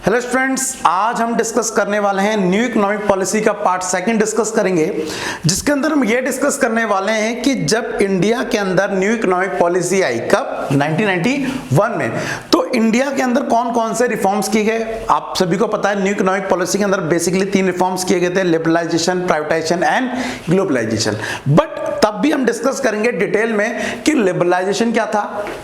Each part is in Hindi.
हेलो स्टूडेंट्स, आज हम डिस्कस करने वाले हैं न्यू इकोनॉमिक पॉलिसी का पार्ट सेकंड डिस्कस करेंगे, जिसके अंदर हम ये डिस्कस करने वाले हैं कि जब इंडिया के अंदर न्यू इकोनॉमिक पॉलिसी आई, कब 1991 में, तो इंडिया के अंदर कौन कौन से रिफॉर्म्स किए गए। आप सभी को पता है न्यू इकोनॉमिक पॉलिसी के अंदर बेसिकली 3 रिफॉर्म्स किए गए थे, liberalisation, privatisation and globalisation. But तब भी हम डिस्कस करेंगे डिटेल में कि लिबरलाइजेशन क्या था,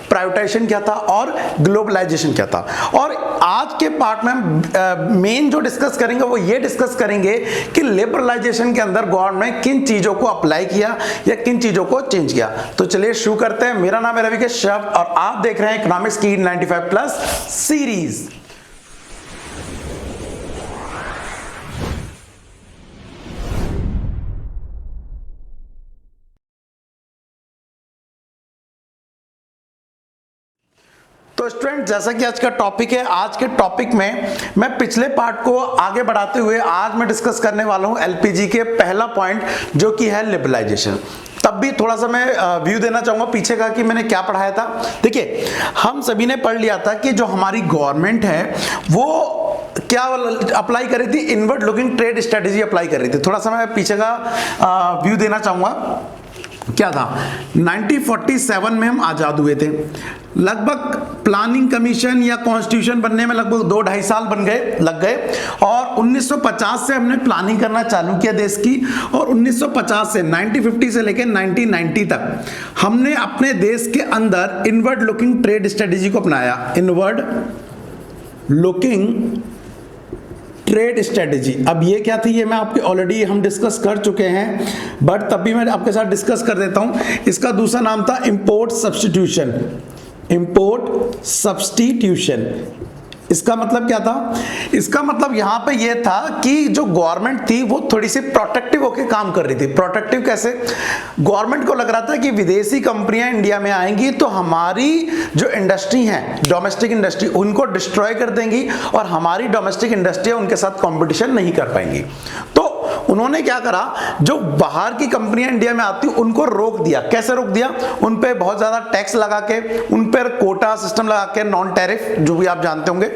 प्राइवेटाइजेशन क्या था और ग्लोबलाइजेशन क्या था। और आज के पार्ट में हम मेन जो डिस्कस करेंगे वो ये डिस्कस करेंगे कि लिबरलाइजेशन के अंदर गवर्नमेंट ने किन चीजों को अप्लाई किया या किन चीजों को चेंज किया। तो चलिए शुरू करते हैं। मेरा नाम है रवि कश्यप और आप देख रहे हैं इकोनॉमिक्स की 95 प्लस सीरीज। तो स्टूडेंट, जैसा कि आज का टॉपिक है, आज के टॉपिक में मैं पिछले पार्ट को आगे बढ़ाते हुए आज मैं डिस्कस करने वाला हूं एलपीजी के पहला पॉइंट, जो कि है लिबरलाइजेशन। तब भी थोड़ा सा मैं व्यू देना चाहूंगा पीछे का कि मैंने क्या पढ़ाया था। देखिए, हम सभी ने पढ़ लिया था कि जो हमारी गवर्नमेंट है वो क्या अप्लाई कर रही थी, inward looking trade strategy apply कर रही थी। थोड़ा सा मैं पीछे का व्यू देना चाहूंगा। क्या था, 1947 में हम आजाद हुए थे। लगभग प्लानिंग कमीशन या कॉन्स्टिट्यूशन बनने में लगभग 2-2.5 साल लग गए और 1950 से हमने प्लानिंग करना चालू किया देश की। और 1950 से 1950 से लेकर 1990 तक हमने अपने देश के अंदर इनवर्ड लुकिंग ट्रेड स्ट्रेटेजी को अपनाया। इनवर्ड लुकिंग ट्रेड स्ट्रेटेजी, अब ये क्या थी ये मैं आपके ऑलरेडी हम डिस्कस कर चुके हैं, बट तब भी मैं आपके साथ डिस्कस कर देता हूं। इसका दूसरा नाम था इंपोर्ट सब्स्टिट्यूशन। इंपोर्ट सब्स्टिट्यूशन, इसका मतलब क्या था? इसका मतलब यहां पे ये था कि जो गवर्नमेंट थी वो थोड़ी सी प्रोटेक्टिव होकर काम कर रही थी। प्रोटेक्टिव कैसे? गवर्नमेंट को लग रहा था कि विदेशी कंपनियां इंडिया में आएंगी तो हमारी जो इंडस्ट्री है, डोमेस्टिक इंडस्ट्री, उनको डिस्ट्रॉय कर देंगी और हमारी डोमेस्टिक इंडस्ट्री उनके साथ कंपटीशन नहीं कर पाएंगी। तो उन्होंने क्या करा, जो बाहर की कंपनियां इंडिया में आती उनको रोक दिया। कैसे रोक दिया? उन पे बहुत ज्यादा टैक्स लगा के, उन पर कोटा सिस्टम लगा के, नॉन टैरिफ जो भी आप जानते होंगे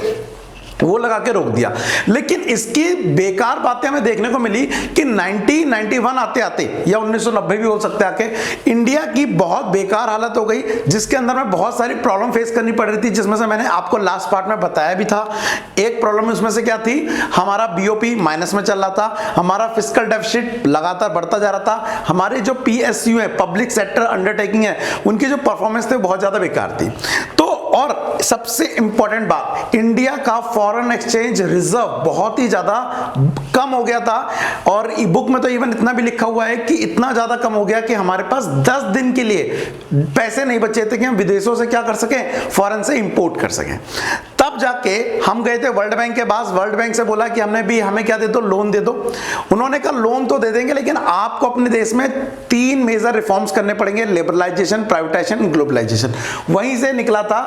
वो लगा के रोक दिया। लेकिन इसकी बेकार बातें हमें देखने को मिली कि 1991 आते आते या 1990 भी हो सकते आके इंडिया की बहुत बेकार हालत हो गई, जिसके अंदर में बहुत सारी प्रॉब्लम फेस करनी पड़ रही थी, जिसमें से मैंने आपको लास्ट पार्ट में बताया भी था। एक प्रॉब्लम उसमें से क्या थी, हमारा बीओपी माइनस में चल रहा था, हमारा फिस्कल डेफिसिट लगातार बढ़ता जा रहा था, हमारे जो पीएसयू है, पब्लिक सेक्टर अंडरटेकिंग है, उनकी जो परफॉर्मेंस थे बहुत ज्यादा बेकार थी। तो और सबसे इंपॉर्टेंट बात, इंडिया का फॉरेन एक्सचेंज रिजर्व बहुत ही ज्यादा कम हो गया था। और ई बुक में तो इवन इतना भी लिखा हुआ है कि इतना ज्यादा कम हो गया कि हमारे पास 10 दिन के लिए पैसे नहीं बचे थे कि हम विदेशों से क्या कर सकें, फॉरेन से इंपोर्ट कर सकें। तब जाके हम गए थे वर्ल्ड बैंक के पास। वर्ल्ड बैंक से बोला कि हमें क्या दे दो, लोन दे दो। उन्होंने कहा लोन तो दे देंगे, लेकिन आपको अपने देश में 3 मेजर रिफॉर्म्स करने पड़ेंगे, लिबरलाइजेशन, प्राइवेटाइजेशन, ग्लोबलाइजेशन। वहीं से निकला था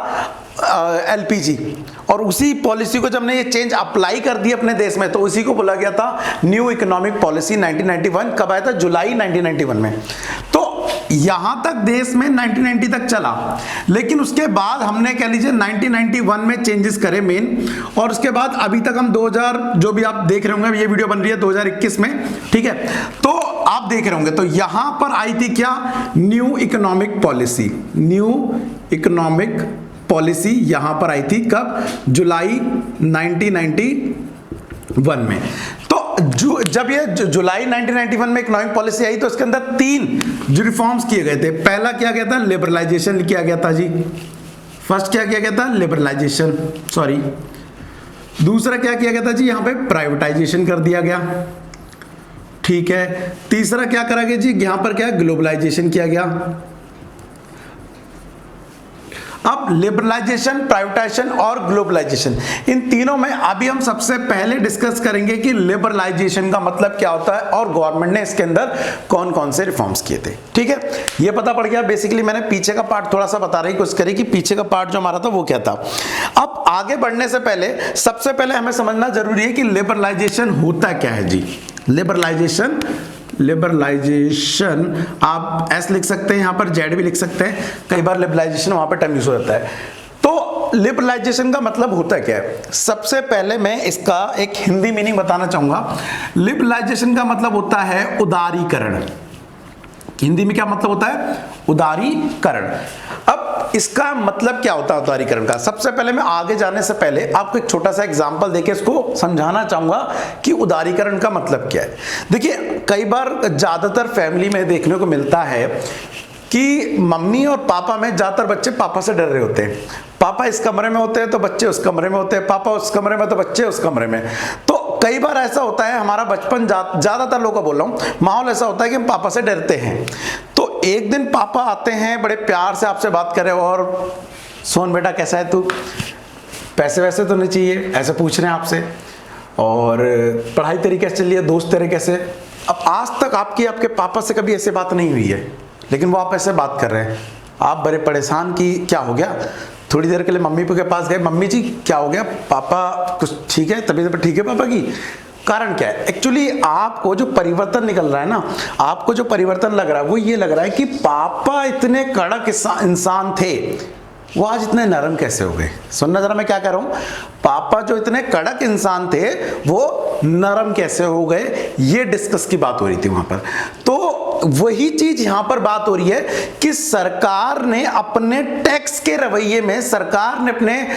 एलपीजी। और उसी पॉलिसी को जब हमने ये चेंज अप्लाई कर दी अपने देश में, तो उसी को बोला गया था न्यू इकोनॉमिक पॉलिसी। 1991 कब आया था? जुलाई 1991 में। तो यहां तक देश में 1990 तक चला, लेकिन उसके बाद हमने कह लीजिए 1991 में चेंजेस करे मेन। और उसके बाद अभी तक हम 2000, जो भी आप देख रहे होंगे, ये वीडियो बन रही है 2021 में, ठीक है, तो आप देख रहे होंगे। तो यहां पर आई थी क्या? New economic policy. New economic policy यहां पर आई थी कब? जुलाई 1991 में। तो जब ये जुलाई 1991 में इकोनॉमिक पॉलिसी आई तो इसके अंदर 3 जो रिफॉर्म्स किए गए थे। पहला क्या गया था? लिबरलाइजेशन किया गया था जी। फर्स्ट क्या किया गया था? Liberalisation, sorry. दूसरा क्या किया गया था जी? यहां पे प्राइवेटाइजेशन कर दिया गया, ठीक है। तीसरा क्या करा गया जी? यहां पर क्या? ग्लोबलाइजेशन किया गया। अब लिबरलाइजेशन, प्राइवेटाइजेशन और ग्लोबलाइजेशन, इन तीनों में अभी हम सबसे पहले डिस्कस करेंगे कि लिबरलाइजेशन का मतलब क्या होता है और गवर्नमेंट ने इसके अंदर कौन कौन से रिफॉर्म्स किए थे, ठीक है। ये पता पड़ गया। बेसिकली मैंने पीछे का पार्ट थोड़ा सा बता रही कोशिश करी कि पीछे का पार्ट जो हमारा था वो क्या था। अब आगे बढ़ने से पहले सबसे पहले हमें समझना जरूरी है कि लिबरलाइजेशन होता क्या है जी। लिबरलाइजेशन आप एस लिख सकते हैं, यहां पर जेड भी लिख सकते हैं, कई बार लिबरलाइजेशन वहां पर टर्म यूज हो जाता है। तो लिबरलाइजेशन का मतलब होता क्या है? सबसे पहले मैं इसका एक हिंदी मीनिंग बताना चाहूंगा। लिबरलाइजेशन का मतलब होता है उदारीकरण। हिंदी में क्या मतलब होता है? उदारीकरण। अब इसका मतलब क्या होता है उदारीकरण का? सबसे पहले मैं आगे जाने से पहले आपको एक छोटा सा एग्जांपल देके इसको समझाना चाहूंगा कि उदारीकरण का मतलब क्या है। देखिए, कई बार ज्यादातर फैमिली में देखने को मिलता है कि मम्मी और पापा में ज्यादातर बच्चे पापा से डर रहे होते हैं। पापा इस कमरे में होते हैं तो बच्चे उस कमरे में होते हैं, पापा उस कमरे में तो बच्चे उस कमरे में। तो कई बार ऐसा होता है, हमारा बचपन ज्यादातर लोगों का बोल रहा हूं, माहौल ऐसा होता है कि हम पापा से डरते हैं। तो एक दिन पापा आते हैं, बड़े प्यार से आपसे बात कर रहे हो, और सोन बेटा कैसा है तू, पैसे वैसे तो नहीं चाहिए, ऐसे पूछ रहे हैं आपसे, और पढ़ाई तेरी कैसे चल रही है, दोस्त तेरे कैसे। अब आज तक आपके पापा से कभी ऐसे बात नहीं हुई है, लेकिन वो आप ऐसे बात कर रहे हैं। आप बड़े परेशान कि क्या हो गया। थोड़ी देर के लिए मम्मी के पास गए, मम्मी जी क्या हो गया, पापा कुछ ठीक है, तबीयत ठीक है पापा की। कारण क्या है? एक्चुअली आपको जो परिवर्तन निकल रहा है ना, आपको जो परिवर्तन लग रहा है वो ये लग रहा है कि पापा इतने कड़क इंसान थे, वो आज इतने नरम कैसे हो गए। सुनना जरा मैं क्या कह रहा हूं। पापा जो इतने कड़क इंसान थे वो नरम कैसे हो गए, ये डिस्कस की बात हो रही थी वहां पर। तो वही चीज यहां पर बात हो रही है कि सरकार ने अपने टैक्स के रवैये में, सरकार ने अपने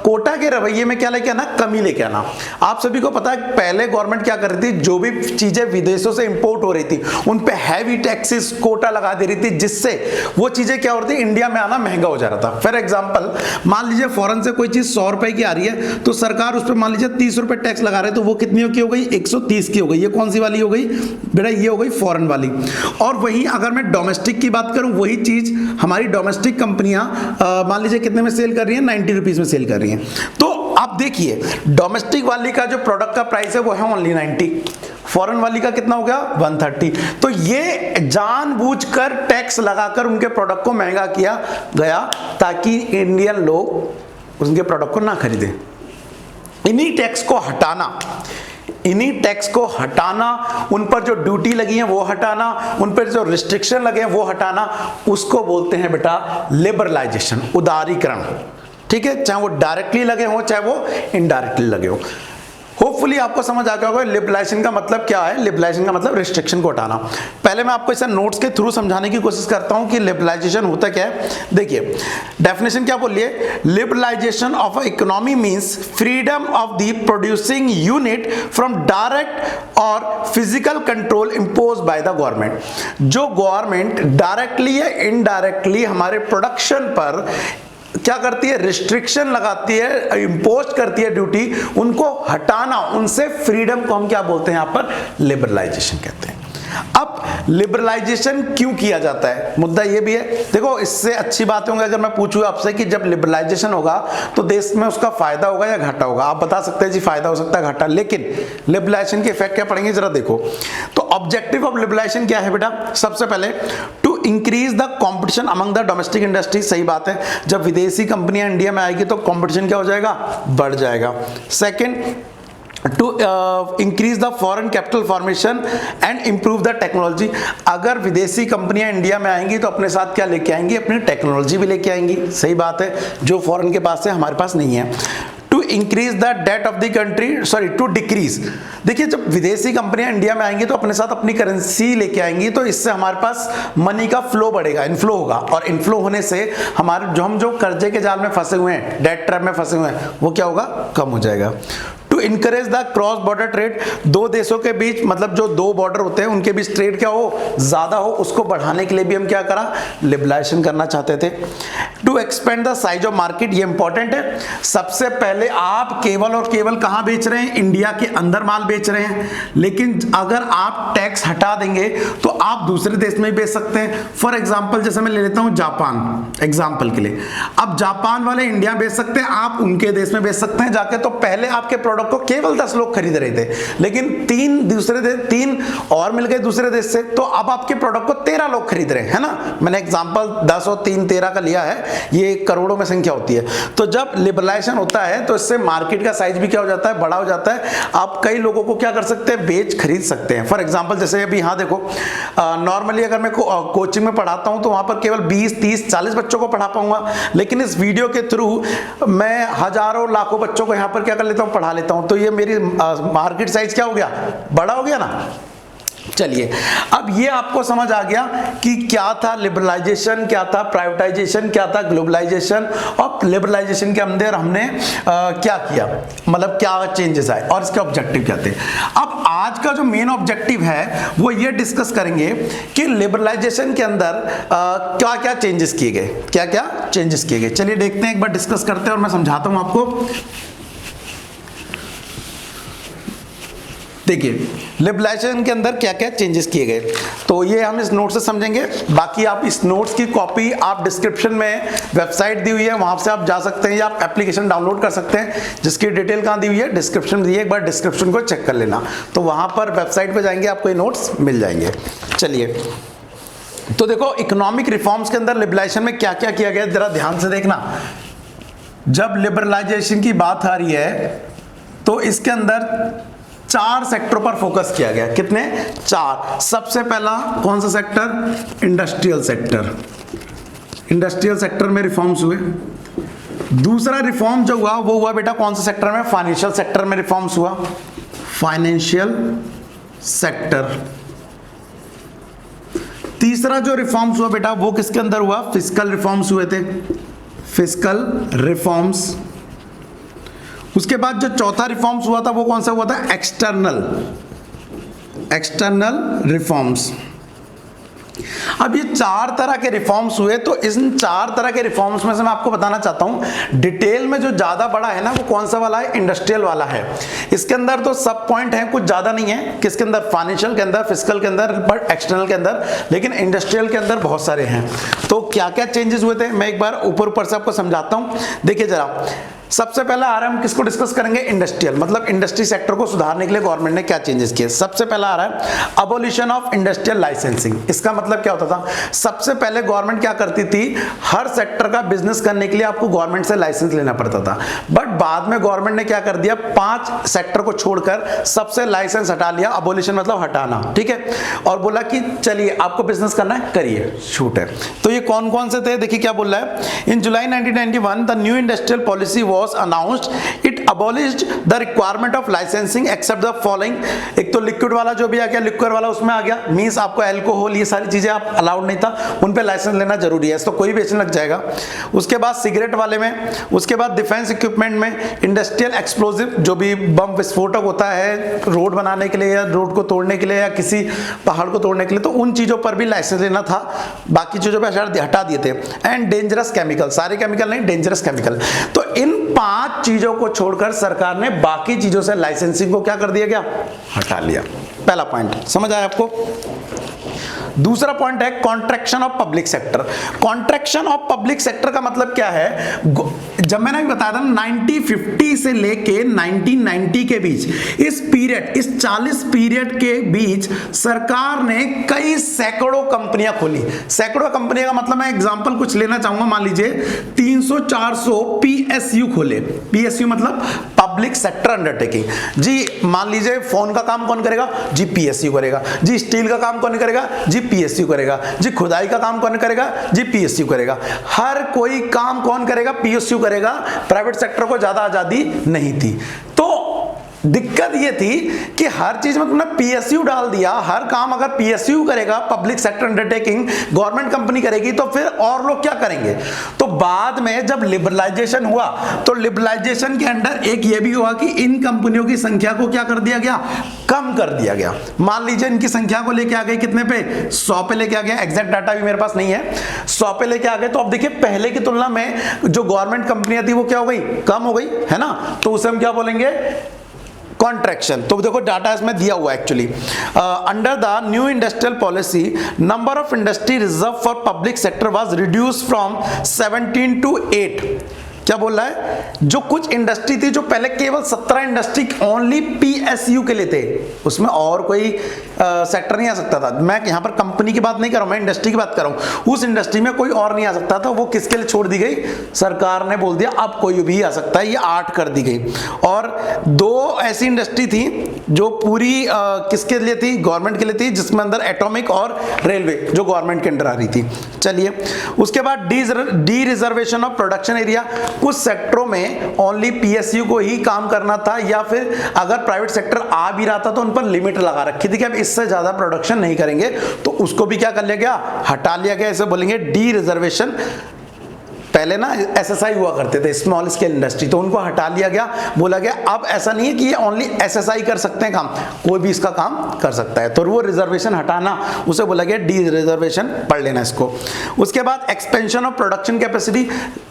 कोटा के रवैये में क्या लेके आना, कमी लेके आना। आप सभी को पता है पहले गवर्नमेंट क्या कर रही थी, जो भी चीजें विदेशों से इंपोर्ट हो रही थी उन पे हैवी टैक्सेस कोटा लगा दे रही थी, जिससे वो चीजें क्या हो रही थी, इंडिया में आना महंगा हो जा रहा था। फॉर एग्जाम्पल, मान लीजिए फॉरेन से कोई चीज 100 रुपए की आ रही है, तो सरकार उस पर मान लीजिए 30 रुपए टैक्स लगा रहे, तो वो कितनी की हो गई, 130 की हो गई। ये कौन सी वाली हो गई बेटा, ये हो गई फॉरेन वाली। और वहीं अगर मैं डोमेस्टिक की बात करूं, वही चीज हमारी डोमेस्टिक कंपनियां मान लीजिए कितने में सेल कर रही है, 90 रुपीज में सेल कर रही हैं। तो आप देखिए, डोमेस्टिक वाली का जो प्रोडक्ट का प्राइस है वो है ओनली 90, फॉरेन वाली का कितना हो गया, 130। तो ये जानबूझकर टैक्स लगाकर उनके प्रोडक्ट को महंगा किया गया ताकि इंडियन लोग उनके प्रोडक्ट को ना खरीदें। इन्हीं टैक्स को हटाना, उन पर जो ड्यूटी लगी है वो हटाना, उन पर जो रिस्ट्रिक्शन लगे हैं वो हटाना, उसको बोलते हैं बेटा लिबरलाइजेशन, उदारीकरण। ठीक है, चाहे वो डायरेक्टली लगे हो चाहे वो इनडायरेक्टली लगे हो। होपफुली आपको समझ आ गया होगा लिबरलाइजेशन का मतलब क्या है। लिबरलाइजेशन का मतलब रिस्ट्रिक्शन को हटाना। पहले मैं आपको इसे नोट्स के थ्रू समझाने की कोशिश करता हूं कि लिबरलाइजेशन होता क्या है। देखिए, डेफिनेशन क्या बोलिए, liberalisation of a economy means freedom of the producing unit from direct और physical control impose by the government. जो गवर्नमेंट डायरेक्टली या इनडायरेक्टली हमारे प्रोडक्शन पर क्या करती है, रिस्ट्रिक्शन लगाती है, इंपोज करती है ड्यूटी, उनको हटाना, उनसे फ्रीडम को हम क्या बोलते हैं, यहां पर लिबरलाइजेशन कहते हैं। अब लिबरलाइजेशन क्यों किया जाता है, मुद्दा ये भी है। देखो, इससे अच्छी बात होगी अगर मैं पूछूं आपसे कि जब लिबरलाइजेशन होगा तो देश में उसका फायदा होगा या घाटा होगा। आप बता सकते हैं जी फायदा हो सकता है, घाटा, लेकिन लिबरलाइजेशन के इफेक्ट क्या पड़ेंगे जरा देखो। तो ऑब्जेक्टिव ऑफ लिबरलाइजेशन क्या है बेटा, सबसे पहले to increase the competition among the domestic industry. सही बात है, जब विदेशी कंपनियां इंडिया में आएगी तो कंपटीशन क्या हो जाएगा, बढ़ जाएगा। Second, to increase the foreign capital formation and improve the technology. अगर विदेशी कंपनियां इंडिया में आएंगी तो अपने साथ क्या लेके आएंगी, अपनी टेक्नोलॉजी भी लेके आएंगी। सही बात है, जो फॉरेन के पास है हमारे पास नहीं है। To increase the debt of the country, sorry to decrease. देखिए, जब विदेशी कंपनियां इंडिया में आएंगी तो अपने साथ अपनी करेंसी लेके आएंगी, तो इससे हमारे पास मनी का फ्लो बढ़ेगा, इनफ्लो होगा, और इनफ्लो होने से हमारे जो कर्जे के जाल में फंसे हुए हैं, डेट ट्रैप में फंसे हुए हैं, वो क्या होगा, कम हो जाएगा। To encourage the cross border trade, दो देशों के बीच, मतलब जो दो बॉर्डर होते हैं उनके बीच ट्रेड क्या हो, ज्यादा हो, उसको बढ़ाने के लिए भी हम क्या करा, लिबरलाइजेशन करना चाहते थे। To expand the size of market, ये इंपॉर्टेंट है। सबसे पहले आप केवल और केवल कहां बेच रहे हैं, इंडिया के अंदर माल बेच रहे हैं, लेकिन अगर आप टैक्स हटा देंगे तो आप दूसरे देश में बेच सकते हैं। फॉर एग्जाम्पल, जैसे मैं ले लेता हूं जापान एग्जाम्पल के लिए। अब जापान वाले इंडिया बेच सकते हैं, आप उनके देश में बेच सकते हैं जाके, तो पहले आपके प्रोडक्ट को केवल 10 लोग खरीद रहे थे, लेकिन 3 और मिल गए दूसरे देश से, तो अब आपके प्रोडक्ट को 13 लोग खरीद रहे हैं, है ना। मैंने एग्जांपल 10 और 3 13 का लिया है, ये करोड़ों में संख्या होती है। तो जब लिबरलाइजेशन होता है तो इससे मार्केट का साइज भी क्या हो जाता है, बड़ा हो जाता है। आप कई लोगों को क्या कर सकते हैं, बेच खरीद सकते हैं। फॉर एग्जांपल जैसे अभी यहाँ देखो, नॉर्मली अगर मैं कोचिंग में पढ़ाता हूँ तो वहां पर केवल 20 30 40 बच्चों को पढ़ा पाऊंगा, लेकिन इस वीडियो के थ्रू मैं हजारों लाखों बच्चों को यहाँ पर क्या कर लेता हूँ, पढ़ा लेता हूँ। तो ये मेरी मार्केट साइज क्या हो गया, बड़ा हो गया ना। चलिए, अब ये आपको समझ आ गया कि क्या था लिबरलाइजेशन, क्या था प्राइवेटाइजेशन, क्या था ग्लोबलाइजेशन, और लिबरलाइजेशन के अंदर हमने क्या किया, मतलब क्या चेंजेस आए और इसके ऑब्जेक्टिव क्या थे। अब आज का जो मेन ऑब्जेक्टिव है वो ये डिस्कस करेंगे कि लिबरलाइजेशन के अंदर क्या क्या चेंजेस किए गए, क्या क्या चेंजेस किए गए। चलिए देखते हैं, एक बार डिस्कस करते हैं और मैं समझाता हूं आपको। देखिए लिबरलाइजेशन के अंदर क्या क्या चेंजेस किए गए, तो ये हम इस नोट से समझेंगे। बाकी आप इस नोट्स की कॉपी आप डिस्क्रिप्शन में वेबसाइट दी हुई है, वहां से आप जा सकते हैं, या आप एप्लीकेशन डाउनलोड कर सकते हैं, जिसकी डिटेल कहाँ दी हुई है, डिस्क्रिप्शन में दी है। एक बार डिस्क्रिप्शन को चेक कर लेना, तो वहां पर वेबसाइट पे जाएंगे आपको ये नोट्स मिल जाएंगे। चलिए, तो देखो इकोनॉमिक रिफॉर्म्स के अंदर लिबरलाइजेशन में क्या क्या किया गया, जरा ध्यान से देखना। जब लिबरलाइजेशन की बात आ रही है तो इसके अंदर 4 सेक्टरों पर फोकस किया गया। कितने? 4। सबसे पहला कौन सा sector? Industrial sector. Industrial sector में रिफॉर्म्स हुए। दूसरा रिफॉर्म जो हुआ वो हुआ बेटा कौन सा सेक्टर में? फाइनेंशियल सेक्टर में रिफॉर्म्स हुआ, फाइनेंशियल सेक्टर। तीसरा जो रिफॉर्म्स हुआ बेटा वो किसके अंदर हुआ? फिस्कल रिफॉर्म्स हुए थे, फिस्कल रिफॉर्म्स। उसके बाद जो चौथा रिफॉर्म्स हुआ था वो कौन सा हुआ था? External reforms. अब ये 4 तरह के रिफॉर्म्स हुए, तो इन 4 तरह के रिफॉर्म्स में से मैं आपको बताना चाहता हूं डिटेल में जो ज्यादा बड़ा है ना वो कौन सा वाला है? इंडस्ट्रियल वाला है। इसके अंदर तो सब पॉइंट है, कुछ ज्यादा नहीं है। किसके अंदर? फाइनेंशियल के अंदर, फिस्कल के अंदर, बट एक्सटर्नल के अंदर, लेकिन इंडस्ट्रियल के अंदर बहुत सारे हैं। तो क्या क्या चेंजेस हुए थे मैं एक बार ऊपर से आपको समझाता हूं। देखिए जरा, सबसे पहला आ रहा है, हम किसको डिस्कस करेंगे? इंडस्ट्रियल, मतलब इंडस्ट्री सेक्टर को सुधारने के लिए गवर्नमेंट ने क्या चेंजेस किए। सबसे पहला आ रहा है अबोलिशन ऑफ इंडस्ट्रियल लाइसेंसिंग। इसका मतलब क्या होता था? सबसे पहले गवर्नमेंट क्या करती थी, हर सेक्टर का बिजनेस करने के लिए आपको गवर्नमेंट से लाइसेंस लेना पड़ता था, बट बाद में गवर्नमेंट ने क्या कर दिया, 5 सेक्टर को छोड़कर सबसे लाइसेंस हटा लिया। अबोलिशन मतलब हटाना, ठीक है, और बोला कि चलिए आपको बिजनेस करना है, करिए, छूट है। तो ये कौन कौन से थे? देखिए क्या बोल रहा है, इन जुलाई 1991 the new industrial policy was announced. It abolished the requirement of licensing except the following. एक तो लिक्विड वाला जो भी आ गया, लिक्विड वाला उसमें आ गया, मींस आपको अल्कोहल ये सारी चीजें आप अलाउड नहीं था, उन पे लाइसेंस लेना जरूरी है, तो कोई बेचने लग जाएगा। उसके बाद सिगरेट वाले में, उसके बाद डिफेंस इक्विपमेंट में, इंडस्ट्रियल एक्सप्लोजिव जो भी बम विस्फोटक होता है रोड बनाने के लिए या रोड को तोड़ने के लिए या किसी पहाड़ को तोड़ने के लिए, तो उन चीजों पर भी लाइसेंस लेना था। बाकी चीजों पर हटा दिए थे। एंड डेंजरस केमिकल, सारे केमिकल नहीं, डेंजरस केमिकल। तो इन 5 चीजों को छोड़कर सरकार ने बाकी चीजों से लाइसेंसिंग को क्या कर दिया गया? हटा लिया। पहला पॉइंट समझ आया आपको? दूसरा पॉइंट है contraction of public sector. Contraction of public sector का मतलब क्या है? जब मैंने भी बताया था 1950 से लेके 1990 के बीच, इस पीरियड, इस 40 पीरियड के बीच सरकार ने कई सैकड़ों कंपनियां खोली। सैकड़ों कंपनियां का मतलब मैं एग्जांपल कुछ लेना चाहूंगा, मान लीजिए 300-400 पीएसयू खोले। पीएसयू मतलब पब्लिक सेक्टर अंडरटेकिंग। जी मान लीजिए फोन का काम कौन करेगा? जी पीएसयू करेगा। जी स्टील का काम कौन करेगा? जी पीएसयू करेगा। जी खुदाई का काम कौन करेगा? जी पीएसयू करेगा। हर कोई काम कौन करेगा? पीएसयू करेगा। प्राइवेट सेक्टर को ज्यादा आजादी नहीं थी। तो दिक्कत ये थी कि हर चीज में तुमने पीएसयू डाल दिया, हर काम अगर पीएसयू करेगा, public sector undertaking, government company करेगी, तो फिर और लोग क्या करेंगे? तो बाद में जब लिबरलाइजेशन हुआ तो लिबरलाइजेशन के अंडर एक ये भी हुआ कि इन कंपनियों की संख्या को क्या कर दिया गया? कम कर दिया गया। मान लीजिए इनकी संख्या को लेके आ गए कितने पे? 100 पे लेके आ गए। एग्जैक्ट डाटा भी मेरे पास नहीं है, 100 पे लेके आ गए। तो अब देखिए पहले की तुलना में जो गवर्नमेंट कंपनियां थी वो क्या हो गई? कम हो गई, है ना। तो उसे हम क्या बोलेंगे? कॉन्ट्रैक्शन। तो देखो डाटा इसमें दिया हुआ है actually. Under the new industrial policy number of industry reserve for public sector was reduced from 17 to 8। क्या बोल रहा है, जो कुछ इंडस्ट्री थी जो पहले केवल 17 इंडस्ट्री ओनली पीएसयू के लिए थे, उसमें और कोई सेक्टर नहीं आ सकता था। मैं यहाँ पर कंपनी की बात नहीं कर रहा हूं, मैं इंडस्ट्री की बात कर रहा हूं। उस इंडस्ट्री में कोई और नहीं आ सकता था, वो किसके लिए छोड़ दी गई, सरकार ने बोल दिया अब कोई भी आ सकता है, ये 8 कर दी गई। और 2 ऐसी इंडस्ट्री थी जो पूरी किसके लिए थी, गवर्नमेंट के लिए थी, जिसमें अंदर एटॉमिक और रेलवे जो गवर्नमेंट के अंडर आ रही थी। चलिए, उसके बाद D reservation of production area, कुछ सेक्टरों में ओनली पीएसयू को ही काम करना था, या फिर अगर प्राइवेट सेक्टर आ भी रहा था तो उन पर लिमिट लगा रखी थी कि अब इससे ज्यादा प्रोडक्शन नहीं करेंगे, तो उसको भी क्या कर लिया गया, हटा लिया गया। इसे बोलेंगे डी रिजर्वेशन। पहले ना एसएसआई हुआ करते थे, स्मॉल स्केल इंडस्ट्री, तो उनको हटा लिया गया, बोला गया अब ऐसा नहीं है कि ये ओनली एसएसआई कर सकते हैं काम, कोई भी इसका काम कर सकता है, तो वो रिजर्वेशन हटाना, उसे बोला गया डी रिजर्वेशन, पढ़ लेना इसको। उसके बाद एक्सपेंशन ऑफ प्रोडक्शन कैपेसिटी,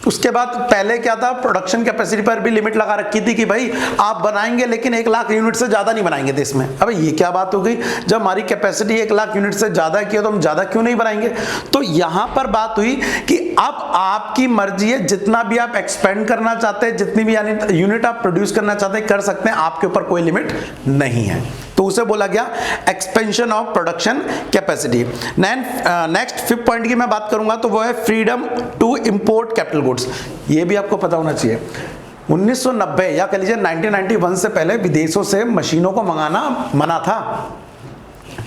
उसके बाद पहले क्या था, प्रोडक्शन कैपेसिटी पर भी लिमिट लगा रखी थी कि भाई आप बनाएंगे लेकिन 1 लाख यूनिट से ज्यादा नहीं बनाएंगे देश में। अब ये क्या बात हो गई, जब हमारी कैपेसिटी 1 लाख यूनिट से ज्यादा की तो हम ज्यादा क्यों नहीं बनाएंगे। तो यहां पर बात हुई कि अब आपकी मर्जी है, जितना भी आप एक्सपेंड करना चाहते हैं, जितनी भी यानी यूनिट आप प्रोड्यूस करना चाहते हैं कर सकते हैं, आपके ऊपर कोई लिमिट नहीं है, तो उसे बोला गया expansion of production capacity. Next 5th point की मैं बात करूंगा तो वो है freedom to import capital goods. ये भी आपको पता होना चाहिए, 1990 या कह लीजिए 1991 से पहले विदेशों से मशीनों को मंगाना मना था।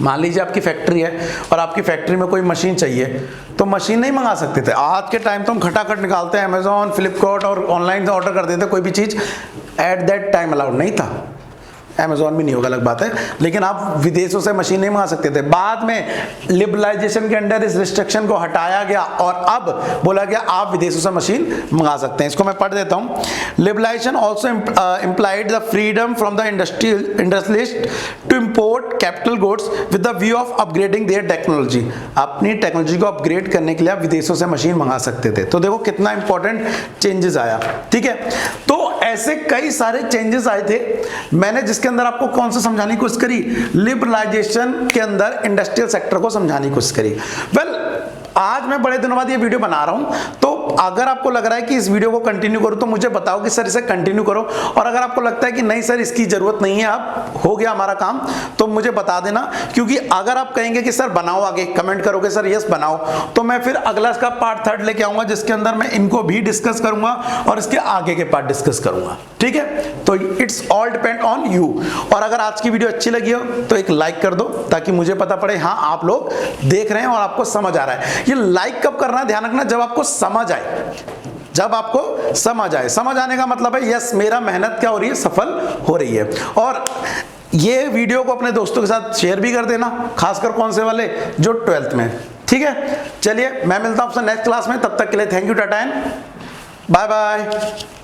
मान लीजिए आपकी फैक्ट्री है और आपकी फैक्ट्री में कोई मशीन चाहिए, तो मशीन नहीं मंगा सकते थे। आज के टाइम तो हम खटाखट निकालते हैं, अमेजॉन, फ्लिपकार्ट और ऑनलाइन से ऑर्डर कर देते कोई भी चीज़। एट दैट टाइम अलाउड नहीं था, अमेजॉन भी नहीं होगा, अलग बात है, लेकिन आप विदेशों से मशीन नहीं मंगा सकते थे। बाद में लिबरलाइजेशन के अंडर इस रिस्ट्रिक्शन को हटाया गया और अब बोला गया आप विदेशों से मशीन मंगा सकते हैं। इसको मैं पढ़ देता हूं। Liberalisation also implied the freedom from the industrialist to import capital goods with the view of upgrading their technology। अपनी टेक्नोलॉजी को अपग्रेड करने के लिए आप विदेशों से मशीन मंगा सकते थे। तो देखो कितना इंपॉर्टेंट चेंजेस आया, ठीक है। तो ऐसे कई सारे चेंजेस आए थे, मैंने जिसके अंदर आपको कौन सा समझाने की कोशिश करी, लिबरलाइजेशन के अंदर इंडस्ट्रियल सेक्टर को समझाने की कोशिश करी। वेल, आज मैं बड़े दिनों बाद ये वीडियो बना रहा हूं, तो अगर आपको लग रहा है कि इस वीडियो को कंटिन्यू करो तो मुझे बताओ कि सर इसे कंटिन्यू करो, और अगर आपको लगता है कि नहीं सर इसकी जरूरत नहीं है, आप हो गया हमारा काम, तो मुझे बता देना। क्योंकि अगर आप कहेंगे कि सर बनाओ, आगे कमेंट करोगे सर यस बनाओ, तो मैं फिर अगला इसका पार्ट 3 लेके आऊंगा, जिसके अंदर मैं इनको भी डिस्कस करूंगा और इसके आगे के पार्ट डिस्कस करूंगा, ठीक है। तो it's all depend on you. और अगर आज की वीडियो अच्छी लगी हो तो एक लाइक कर दो, ताकि मुझे पता पड़े हाँ आप लोग देख रहे हैं और आपको समझ आ रहा है। ये लाइक कब करना है, ध्यान रखना, जब आपको समझ आए, जब आपको समझ आए। समझ आने का मतलब है यस मेरा मेहनत क्या हो रही है, सफल हो रही है। और ये वीडियो को अपने दोस्तों के साथ शेयर भी कर देना, खासकर कौन से वाले, जो 12th में, ठीक है। चलिए मैं मिलता हूं आपसे नेक्स्ट क्लास में, तब तक के लिए thank you, tata and bye bye.